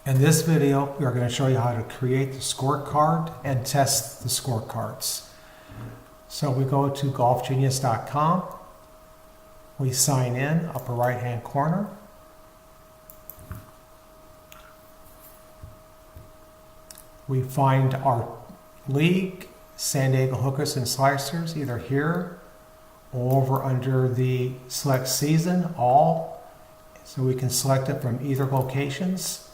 In this video, we are going to show you how to create the scorecard and test the scorecards. So we go to golfgenius.com. We sign in, upper right hand corner. We find our league, San Diego Hookers and Slicers, either here or over under the select season, all. So we can select it from either locations.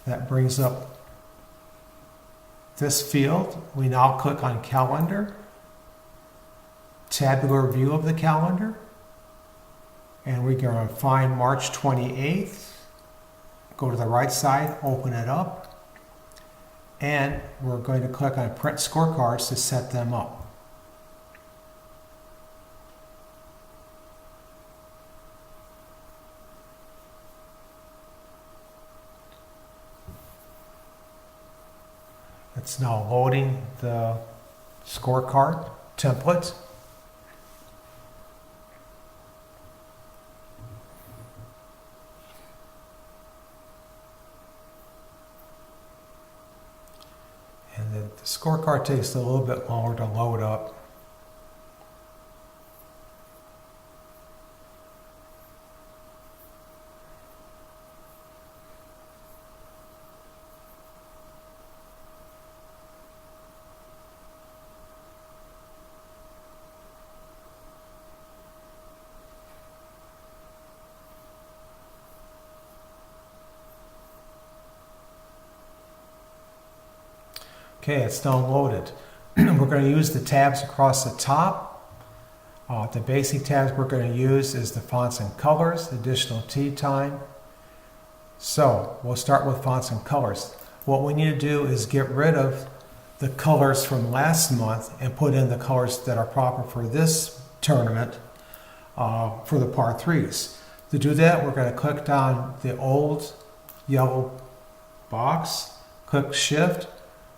That brings up this field. We now click on calendar, tabular view of the calendar, and we're going to find March 28th. Go to the right side, open it up, and we're going to click on print scorecards to set them up. It's now loading the scorecard template. And the scorecard takes a little bit longer to load up. Okay, it's now loaded. We're going to use the tabs across the top. The basic tabs we're going to use is the fonts and colors, additional tee time. So we'll start with fonts and colors. What we need to do is get rid of the colors from last month and put in the colors that are proper for this tournament for the par 3s. To do that, we're going to click down the old yellow box, click shift,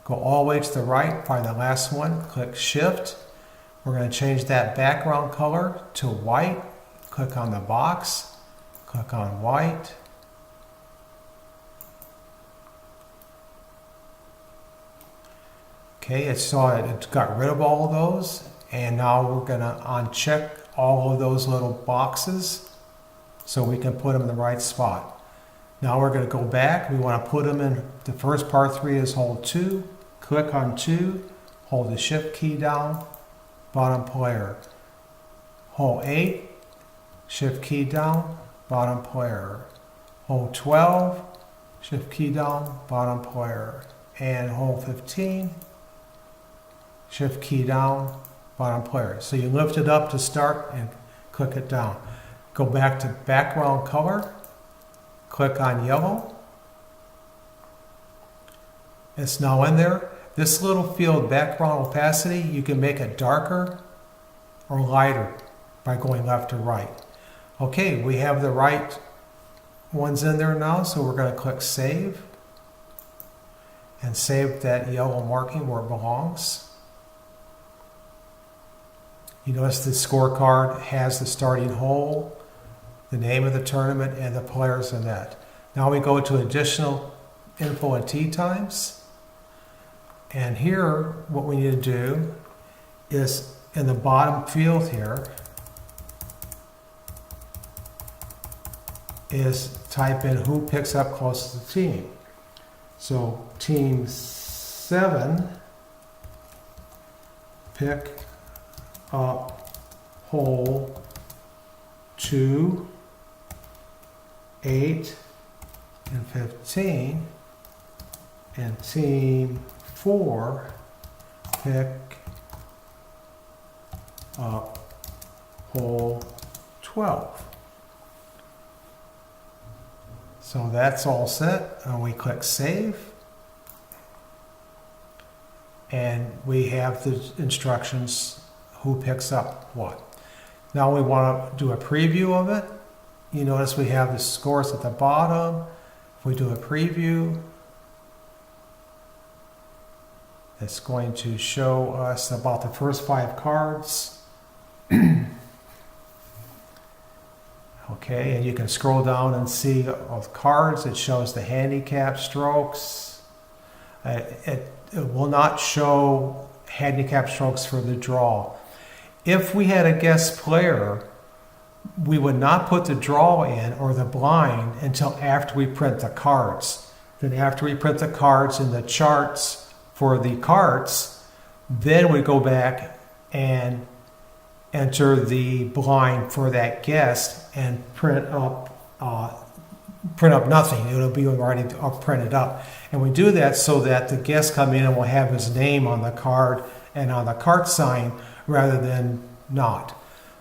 go all the way to the right, find the last one, click shift. We're going to change that background color to white. Click on the box, click on white. Okay, it saw it got rid of all of those, and now we're going to uncheck all of those little boxes so we can put them in the right spot. Now we're going to go back. We want to put them in the first par 3 is hole 2. Click on 2, hold the shift key down, bottom player. Hole 8, shift key down, bottom player. Hole 12, shift key down, bottom player. And hole 15, shift key down, bottom player. So you lift it up to start and click it down. Go back to background color, click on yellow. It's now in there. This little field, background opacity, you can make it darker or lighter by going left to right. Okay, we have the right ones in there now, so we're going to click save and save that yellow marking where it belongs. You notice the scorecard has the starting hole, the name of the tournament, and the players in that. Now we go to additional info and tee times. And here, what we need to do is in the bottom field here is type in who picks up closest to the team. So team 7 pick up hole 2, 8, and 15, and team 4 pick up hole 12. So that's all set, and we click save, and we have the instructions who picks up what. Now we want to do a preview of it. You notice we have the scores at the bottom. If we do a preview, it's going to show us about the first 5 cards. Okay, and you can scroll down and see all the cards. It shows the handicap strokes. It will not show handicap strokes for the draw. If we had a guest player, we would not put the draw in or the blind until after we print the cards. Then after we print the cards in the charts for the cards, then we go back and enter the blind for that guest and print up nothing. It'll be already printed up. And we do that so that the guest come in and will have his name on the card and on the card sign rather than not.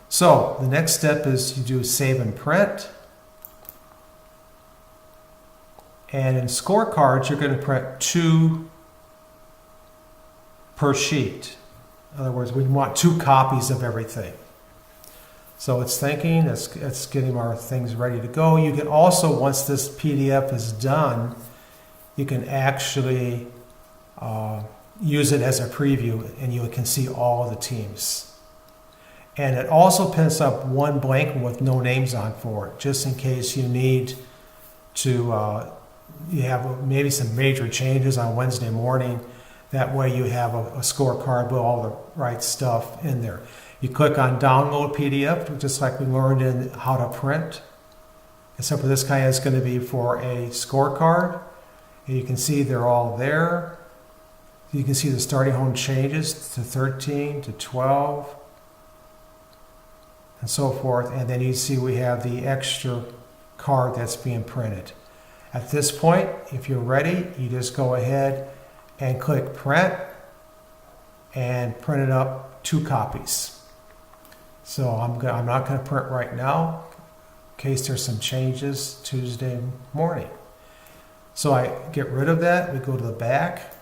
So the next step is you do save and print. And in Scorecards, you're going to print 2 per sheet. In other words, we want 2 copies of everything. So it's thinking, it's getting our things ready to go. You can also, once this PDF is done, you can actually use it as a preview and you can see all the teams. And it also prints up 1 blank one with no names on for it, just in case you need to, you have maybe some major changes on Wednesday morning. That way you have a scorecard with all the right stuff in there. You click on download PDF, just like we learned in how to print. Except for this guy is going to be for a scorecard. And you can see they're all there. You can see the starting home changes to 13, to 12, and so forth. And then you see we have the extra card that's being printed. At this point, if you're ready, you just go ahead and click print and print it up 2 copies. So I'm not going to print right now in case there's some changes Tuesday morning. So I get rid of that. We go to the back.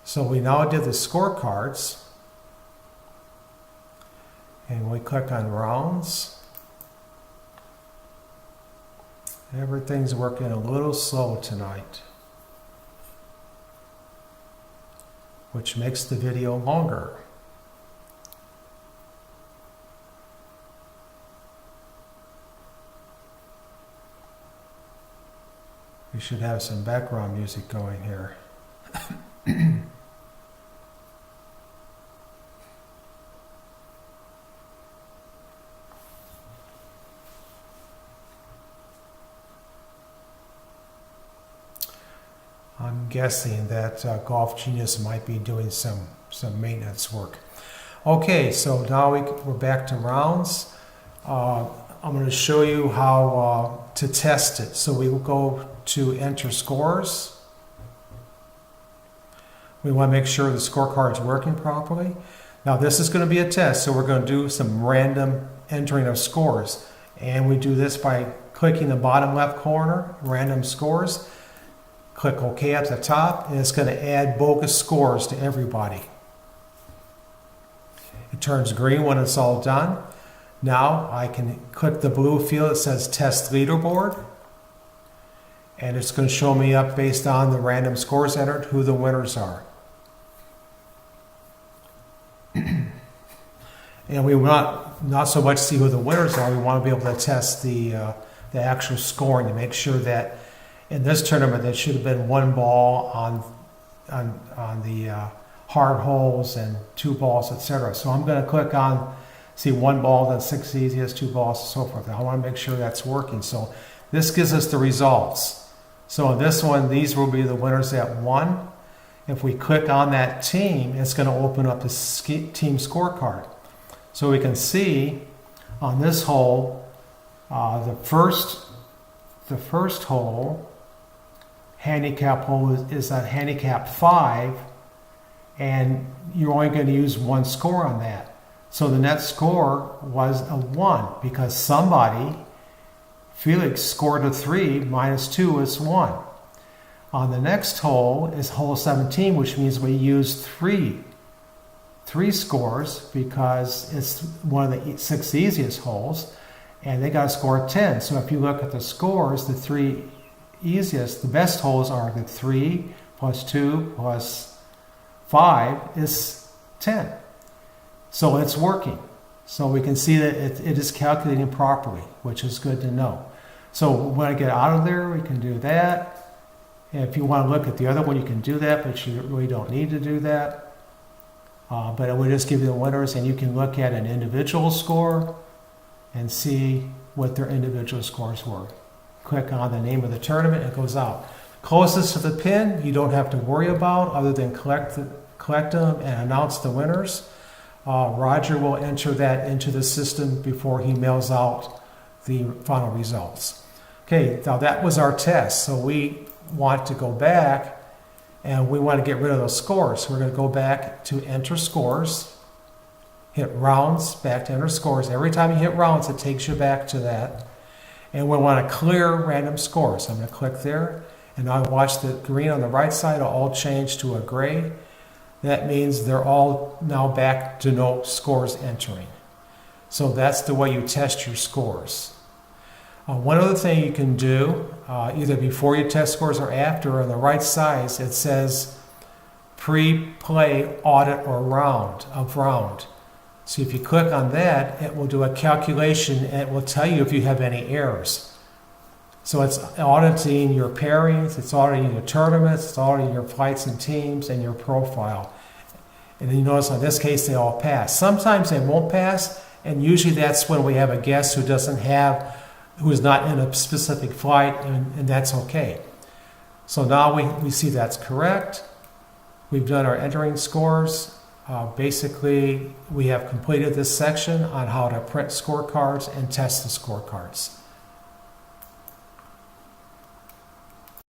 So we now did the scorecards. And we click on rounds. Everything's working a little slow tonight, which makes the video longer. We should have some background music going here. I'm guessing that Golf Genius might be doing some maintenance work. Okay, so now we're back to rounds. I'm going to show you how to test it. So we will go to enter scores. We want to make sure the scorecard is working properly. Now this is going to be a test, so we're going to do some random entering of scores. And we do this by clicking the bottom left corner, random scores. Click OK at the top, and it's going to add bogus scores to everybody. It turns green when it's all done. Now I can click the blue field that says Test Leaderboard, and it's going to show me up based on the random scores entered who the winners are. And we want not so much see who the winners are, we want to be able to test the actual scoring to make sure that in this tournament there should have been 1 ball on the hard holes and 2 balls, etc. So I'm going to click on, see 1 ball, then 6 easiest, 2 balls, and so forth. I want to make sure that's working. So this gives us the results. So in this one, these will be the winners that won. If we click on that team, it's going to open up the team scorecard. So we can see on this hole, the first hole, handicap hole is at handicap 5, and you're only going to use 1 score on that. So the net score was a 1 because somebody, Felix, scored a 3 minus 2 is 1. On the next hole is hole 17, which means we used 3 scores because it's one of the 6 easiest holes, and they got to score 10. So if you look at the scores, the 3 easiest, the best holes are the 3 plus 2 plus 5 is 10. So it's working. So we can see that it is calculating properly, which is good to know. So when I get out of there, we can do that. And if you want to look at the other one, you can do that, but you really don't need to do that. But it will just give you the winners, and you can look at an individual score and see what their individual scores were. Click on the name of the tournament, it goes out. Closest to the pin, you don't have to worry about other than collect them and announce the winners. Roger will enter that into the system before he mails out the final results. Okay, now that was our test. So we want to go back and we want to get rid of those scores. So we're going to go back to enter scores, hit rounds, back to enter scores. Every time you hit rounds, it takes you back to that. And we want to clear random scores. I'm going to click there, and now watch the green on the right side will all change to a gray. That means they're all now back to no scores entering. So that's the way you test your scores. One other thing you can do, either before you test scores or after, on the right side, it says pre-play audit or round. So if you click on that, it will do a calculation and it will tell you if you have any errors. So it's auditing your pairings, it's auditing your tournaments, it's auditing your flights and teams and your profile. And then you notice in this case they all pass. Sometimes they won't pass, and usually that's when we have a guest who is not in a specific flight, and that's okay. So now we see that's correct. We've done our entering scores. Basically, we have completed this section on how to print scorecards and test the scorecards.